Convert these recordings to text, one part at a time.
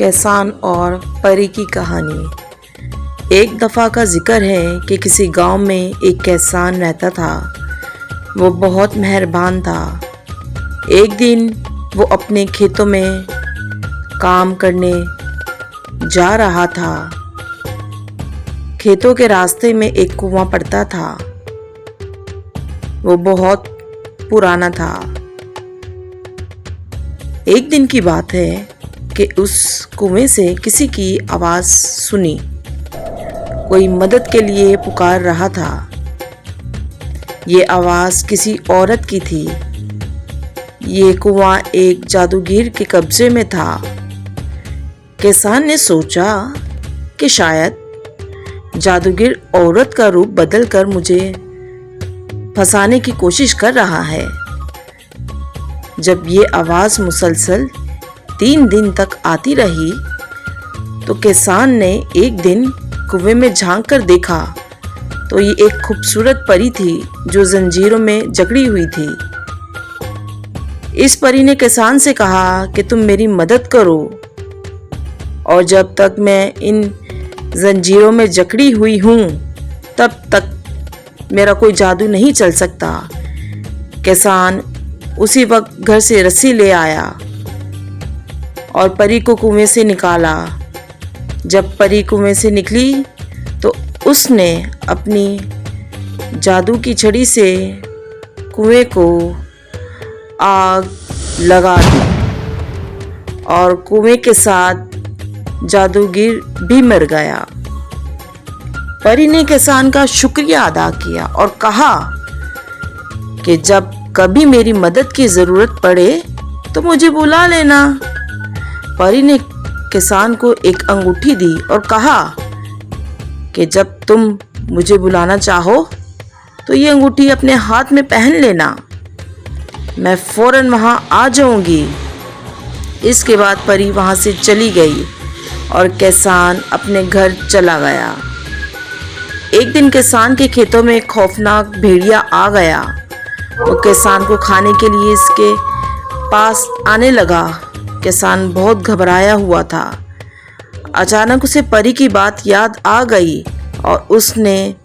किसान और परी की कहानी। एक दफ़ा का जिक्र है कि किसी गांव में एक किसान रहता था। वो बहुत मेहरबान था। एक दिन वो अपने खेतों में काम करने जा रहा था। खेतों के रास्ते में एक कुआं पड़ता था। वो बहुत पुराना था। एक दिन की बात है कि उस कुएं से किसी की आवाज़ सुनी। कोई मदद के लिए पुकार रहा था। ये आवाज़ किसी औरत की थी। ये कुआं एक जादूगर के कब्जे में था। किसान ने सोचा कि शायद जादूगर औरत का रूप बदलकर मुझे फंसाने की कोशिश कर रहा है। जब ये आवाज़ मुसलसल 3 दिन तक आती रही तो किसान ने एक दिन कुएं में झांक कर देखा तो ये एक खूबसूरत परी थी जो जंजीरों में जकड़ी हुई थी। इस परी ने किसान से कहा कि तुम मेरी मदद करो और जब तक मैं इन जंजीरों में जकड़ी हुई हूँ तब तक मेरा कोई जादू नहीं चल सकता। किसान उसी वक्त घर से रस्सी ले आया और परी को कुएं से निकाला। जब परी कुएं से निकली तो उसने अपनी जादू की छड़ी से कुएं को आग लगा दी और कुएं के साथ जादूगर भी मर गया। परी ने किसान का शुक्रिया अदा किया और कहा कि जब कभी मेरी मदद की ज़रूरत पड़े तो मुझे बुला लेना। परी ने किसान को एक अंगूठी दी और कहा कि जब तुम मुझे बुलाना चाहो तो ये अंगूठी अपने हाथ में पहन लेना, मैं फ़ौरन वहाँ आ जाऊँगी। इसके बाद परी वहाँ से चली गई और किसान अपने घर चला गया। एक दिन किसान के खेतों में एक खौफनाक भेड़िया आ गया। वो किसान को खाने के लिए इसके पास आने लगा। किसान बहुत घबराया हुआ था। अचानक उसे परी की बात याद आ गई और उसने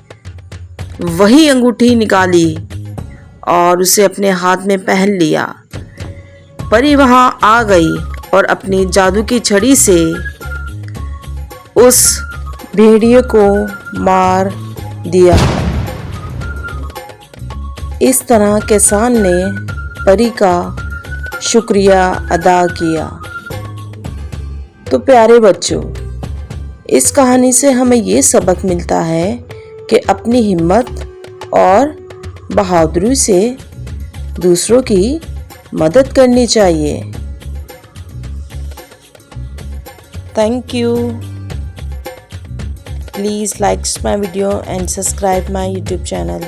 वही अंगूठी निकाली और उसे अपने हाथ में पहन लिया। परी वहां आ गई और अपनी जादू की छड़ी से उस भेड़िए को मार दिया। इस तरह किसान ने परी का शुक्रिया अदा किया। तो प्यारे बच्चों, इस कहानी से हमें ये सबक मिलता है कि अपनी हिम्मत और बहादुरी से दूसरों की मदद करनी चाहिए। Thank you. Please like my video and subscribe my YouTube channel.